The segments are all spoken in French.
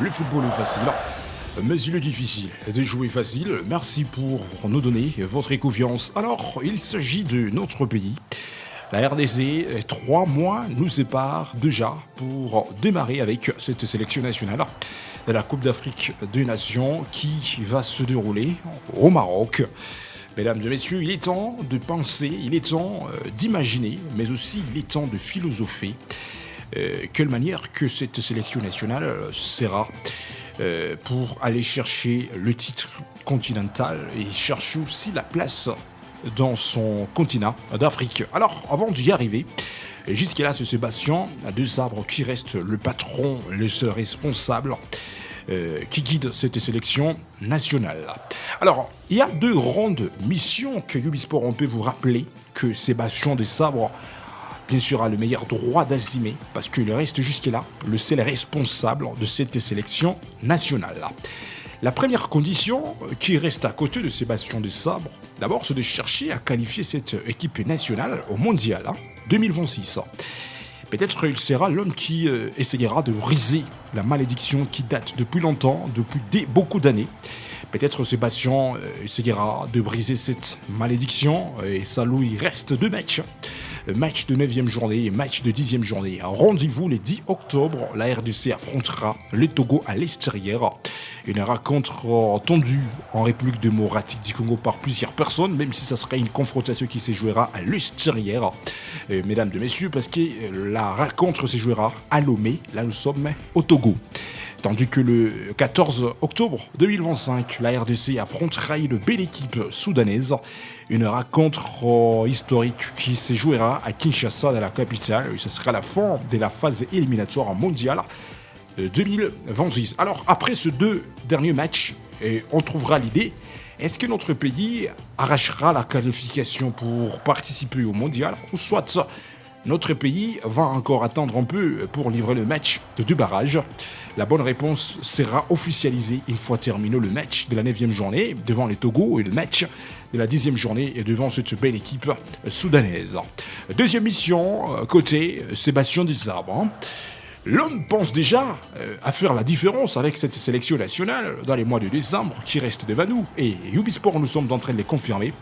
le football est facile, mais il est difficile de jouer facile. Merci pour nous donner votre confiance. Alors, il s'agit de notre pays. La RDC, 3 mois nous séparent déjà pour démarrer avec cette sélection nationale de la Coupe d'Afrique des Nations qui va se dérouler au Maroc. Mesdames et messieurs, il est temps de penser, il est temps d'imaginer, mais aussi il est temps de philosopher. Quelle manière que cette sélection nationale sera pour aller chercher le titre continental et chercher aussi la place dans son continent d'Afrique. Alors, avant d'y arriver, jusqu'à là, c'est Sébastien Desabre qui reste le patron, le seul responsable qui guide cette sélection nationale. Alors, il y a 2 grandes missions que Ubisport, on peut vous rappeler que Sébastien Desabre, bien sûr, a le meilleur droit d'assumer parce qu'il reste jusque-là le seul responsable de cette sélection nationale. La première condition qui reste à côté de Sébastien Desabre, d'abord, c'est de chercher à qualifier cette équipe nationale au Mondial 2026. Peut-être qu'il sera l'homme qui essayera de briser la malédiction qui date depuis longtemps, depuis beaucoup d'années. Peut-être Sébastien essayera de briser cette malédiction et ça lui reste 2 matchs. Match de 9e journée et match de 10e journée. Rendez-vous le 10 octobre, la RDC affrontera le Togo à l'extérieur. Une rencontre tendue en République démocratique du Congo par plusieurs personnes, même si ça sera une confrontation qui se jouera à l'extérieur. Mesdames et messieurs, parce que la rencontre se jouera à Lomé, là nous sommes au Togo. Tandis que le 14 octobre 2025, la RDC affrontera une belle équipe soudanaise. Une rencontre historique qui se jouera à Kinshasa, dans la capitale. Et ce sera la fin de la phase éliminatoire mondiale 2026. Alors, après ces 2 derniers matchs, on trouvera l'idée, est-ce que notre pays arrachera la qualification pour participer au mondial ou soit notre pays va encore attendre un peu pour livrer le match de 2 barrages. La bonne réponse sera officialisée une fois terminé le match de la 9e journée devant les Togo et le match de la 10e journée devant cette belle équipe soudanaise. Deuxième mission, côté Sébastien Desabre. L'homme pense déjà à faire la différence avec cette sélection nationale dans les mois de décembre qui restent devant nous. Et Ubisport, nous sommes en train de les confirmer.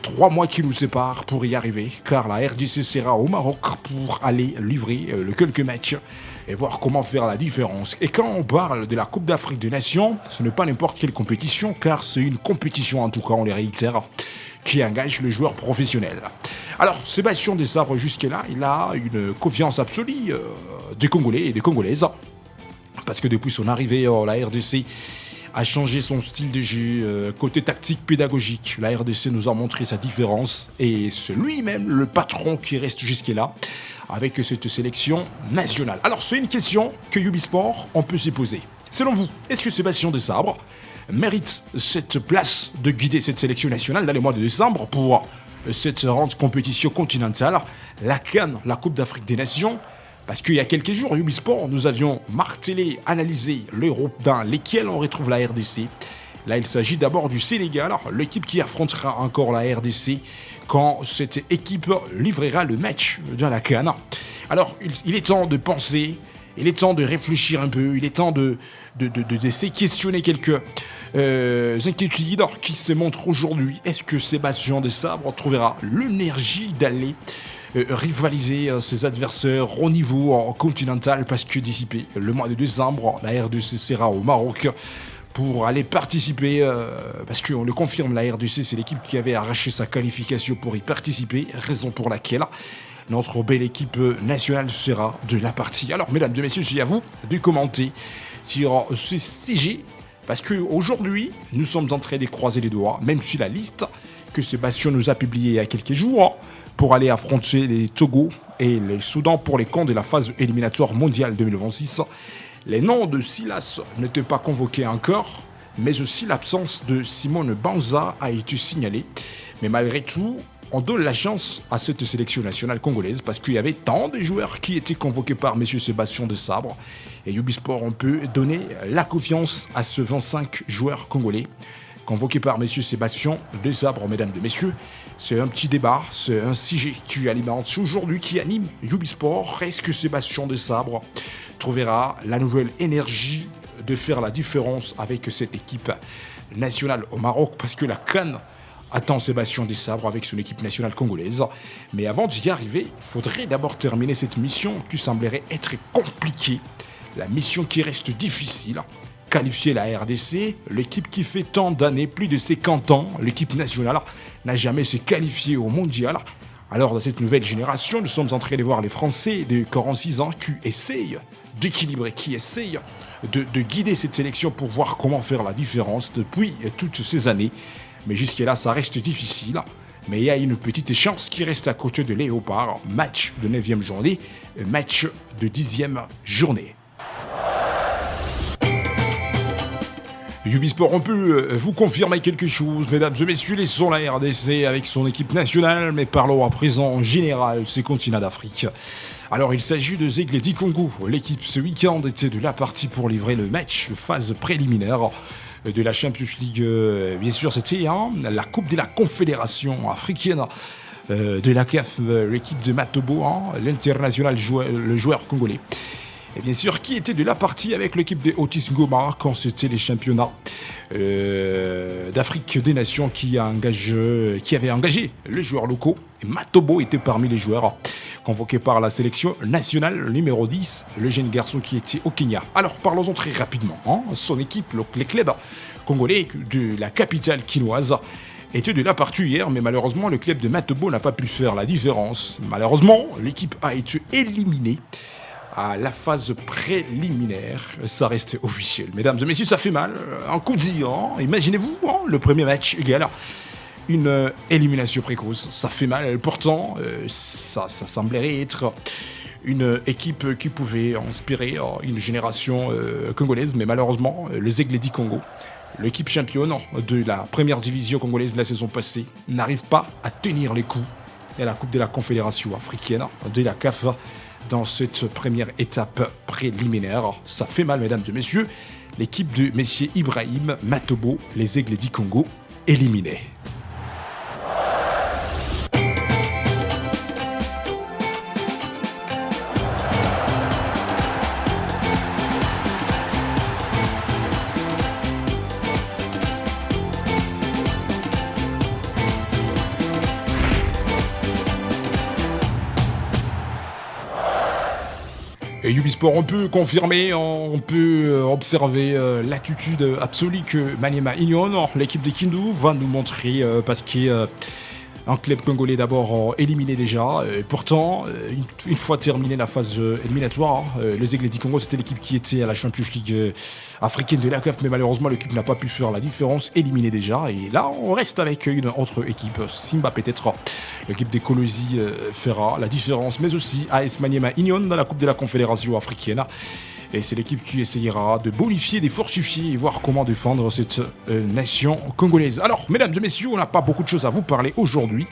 3 mois qui nous séparent pour y arriver, car la RDC sera au Maroc pour aller livrer quelques matchs et voir comment faire la différence. Et quand on parle de la Coupe d'Afrique des Nations, ce n'est pas n'importe quelle compétition, car c'est une compétition, en tout cas on les réitère, qui engage le joueur professionnel. Alors, Sébastien Desabre, jusque-là, il a une confiance absolue des Congolais et des Congolaises, parce que depuis son arrivée, la RDC a changé son style de jeu, côté tactique pédagogique. La RDC nous a montré sa différence et c'est lui-même le patron qui reste jusque-là avec cette sélection nationale. Alors c'est une question que Ubisport on peut se poser. Selon vous, est-ce que Sébastien Desabre mérite cette place de guider cette sélection nationale dans les mois de décembre pour cette grande compétition continentale, la CAN, la Coupe d'Afrique des Nations? Parce qu'il y a quelques jours, à Ubisport, nous avions martelé, analysé les groupes dans lesquels on retrouve la RDC. Là, il s'agit d'abord du Sénégal, l'équipe qui affrontera encore la RDC quand cette équipe livrera le match dans la CAN. Alors, il est temps de penser, il est temps de réfléchir un peu, il est temps de se questionner quelques inquiétudes qui se montrent aujourd'hui. Est-ce que Sébastien Desabre trouvera l'énergie d'aller rivaliser ses adversaires au niveau continental, parce que d'ici le mois de décembre, la RDC sera au Maroc pour aller participer, parce qu'on le confirme, la RDC c'est l'équipe qui avait arraché sa qualification pour y participer, raison pour laquelle notre belle équipe nationale sera de la partie. Alors mesdames et messieurs, j'ai à vous de commenter sur ce sujet, parce qu'aujourd'hui nous sommes en train de croiser les doigts, même si la liste que Sébastien nous a publiée il y a quelques jours pour aller affronter les Togo et les Soudan pour les camps de la phase éliminatoire mondiale 2026. Les noms de Silas n'étaient pas convoqués encore, mais aussi l'absence de Simone Banza a été signalée. Mais malgré tout, on donne la chance à cette sélection nationale congolaise parce qu'il y avait tant de joueurs qui étaient convoqués par M. Sébastien Desabre. Et Ubisport, on peut donner la confiance à ce 25 joueurs congolais convoqués par M. Sébastien Desabre, mesdames et messieurs. C'est un petit débat, c'est un sujet qui alimente aujourd'hui, qui anime Ubisport. Est-ce que Sébastien Desabre trouvera la nouvelle énergie de faire la différence avec cette équipe nationale au Maroc parce que la CAN attend Sébastien Desabre avec son équipe nationale congolaise. Mais avant d'y arriver, il faudrait d'abord terminer cette mission qui semblerait être compliquée. La mission qui reste difficile. Qualifier la RDC, l'équipe qui fait tant d'années, plus de 50 ans, l'équipe nationale n'a jamais se qualifié au mondial. Alors dans cette nouvelle génération, nous sommes en train de voir les Français de 46 ans qui essayent d'équilibrer, qui essayent de guider cette sélection pour voir comment faire la différence depuis toutes ces années. Mais jusque-là, ça reste difficile. Mais il y a une petite chance qui reste à côté de Léopard. Match de 9e journée, match de 10e journée. Ubisport, on peut vous confirmer quelque chose, mesdames et messieurs, laissons la RDC avec son équipe nationale, mais parlons à présent en général ces continents d'Afrique. Alors il s'agit de Aigle du Congo. L'équipe ce week-end était de la partie pour livrer le match, phase préliminaire de la Champions League. Bien sûr, c'était la Coupe de la Confédération africaine de la CAF, l'équipe de Matobo, l'international le joueur congolais. Et bien sûr, qui était de la partie avec l'équipe de Otis Ngoma quand c'était les championnats d'Afrique des Nations qui avaient engagé les joueurs locaux. Et Matobo était parmi les joueurs convoqués par la sélection nationale numéro 10, le jeune garçon qui était au Kenya. Alors parlons-en très rapidement. Son équipe, les clubs congolais de la capitale kinoise, était de la partie hier, mais malheureusement, le club de Matobo n'a pas pu faire la différence. Malheureusement, l'équipe a été éliminée à la phase préliminaire. Ça reste officiel. Mesdames et messieurs, ça fait mal. Un coup de zia. Imaginez-vous, le premier match égal à une élimination précoce. Ça fait mal. Pourtant, ça semblerait être une équipe qui pouvait inspirer une génération congolaise. Mais malheureusement, les Aigles du Congo, l'équipe championne de la première division congolaise de la saison passée, n'arrive pas à tenir les coups à la Coupe de la Confédération africaine de la CAF. Dans cette première étape préliminaire, ça fait mal, mesdames et messieurs. L'équipe de Messier Ibrahim Matobo, les Aigles du Congo, éliminés. Et Ubisport, on peut confirmer, on peut observer l'attitude absolue que Maniema Union, l'équipe de Kindu, va nous montrer parce qu'un club congolais d'abord éliminé déjà. Pourtant, une fois terminée la phase éliminatoire, les Aigles du Congo, c'était l'équipe qui était à la Champions League africaine de la CAF, mais malheureusement, l'équipe n'a pas pu faire la différence, éliminée déjà. Et là, on reste avec une autre équipe, Simba peut-être, l'équipe des Colosi fera la différence, mais aussi AS Maniema Union dans la Coupe de la Confédération africaine. Et c'est l'équipe qui essayera de bonifier, de fortifier et voir comment défendre cette nation congolaise. Alors, mesdames et messieurs, on n'a pas beaucoup de choses à vous parler aujourd'hui.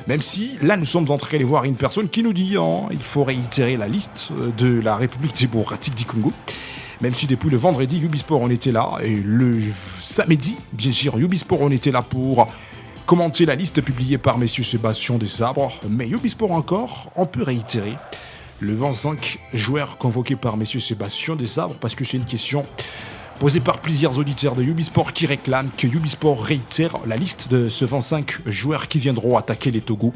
Même si, là, nous sommes en train de voir une personne qui nous dit il faut réitérer la liste de la République démocratique du Congo. Même si depuis le vendredi, Ubisport, on était là. Et le samedi, bien sûr, Ubisport, on était là pour commenter la liste publiée par M. Sébastien Desabre. Mais Ubisport encore, on peut réitérer le 25 joueurs convoqués par M. Sébastien Desabre, parce que c'est une question posée par plusieurs auditeurs de Ubisport qui réclament que Ubisport réitère la liste de ce 25 joueurs qui viendront attaquer les Togo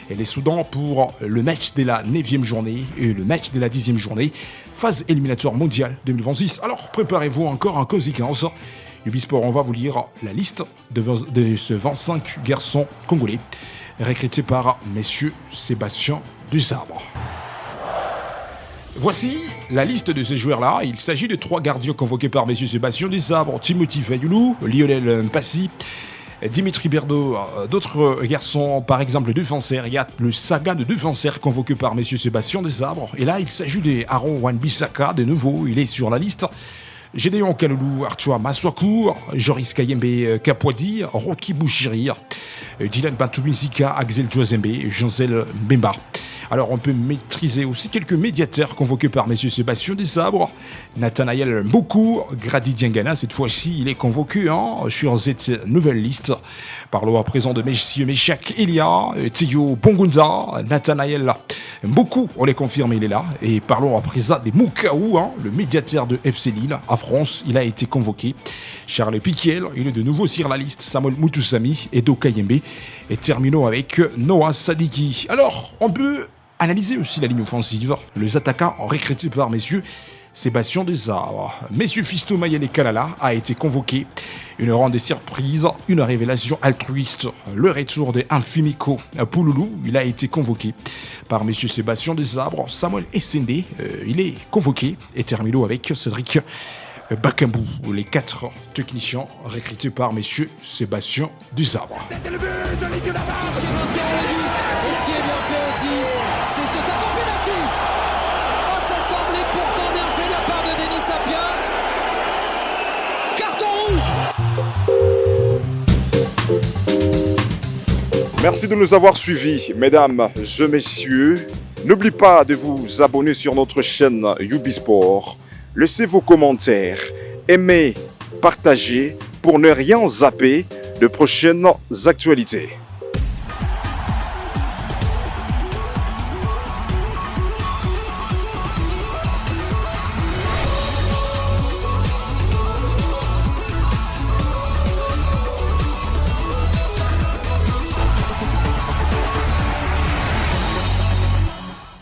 et les Soudans pour le match de la 9e journée et le match de la 10e journée, phase éliminatoire mondiale 2026. Alors préparez-vous encore en conséquence. Ubisport, on va vous lire la liste de ce 25 garçons congolais recrutés par M. Sébastien Desabre. Voici la liste de ces joueurs-là. Il s'agit de 3 gardiens convoqués par M. Sébastien Desabre, Timothy Fayoulou, Lionel Mpassi, Dimitri Berdo. D'autres garçons, par exemple le défenseur, il y a le saga de défenseur convoqué par M. Sébastien Desabre. Et là, il s'agit de Aaron Wan-Bissaka, de nouveau, il est sur la liste. Gédéon Kaloulou, Arthur Maswakou, Joris Kayembe Kapwadi, Rocky Bouchiri, Dylan Bantoumisika, Axel Djouazembe, Jean-Zel Mbemba. Alors on peut maîtriser aussi quelques médiateurs convoqués par M. Sébastien Desabre. Nathanaël Mboku, Grady Diangana, cette fois-ci il est convoqué sur cette nouvelle liste. Parlons à présent de M. Meshak Elia, Tio Bongunza, Nathanaël Beaucoup, on les confirme, il est là. Et parlons à présent des Moukaou, le médiateur de FC Lille. À France, il a été convoqué. Charles Piquiel, il est de nouveau sur la liste. Samuel Moutoussamy et Doka Yembe. Et terminons avec Noah Sadiki. Alors, on peut analyser aussi la ligne offensive. Les attaquants recrutés par messieurs Sébastien Desarbres. Messieurs Fiston Mayele Kalala a été convoqué. Une ronde de surprise, une révélation altruiste. Le retour de Infimico Pouloulou, il a été convoqué par messieurs Sébastien Desarbres. Samuel Essende, il est convoqué. Et terminons avec Cédric Bakambou. Les 4 techniciens recrutés par messieurs Sébastien Desarbres. Merci de nous avoir suivis, mesdames et messieurs. N'oubliez pas de vous abonner sur notre chaîne Ubisport. Laissez vos commentaires, aimez, partagez pour ne rien zapper de prochaines actualités.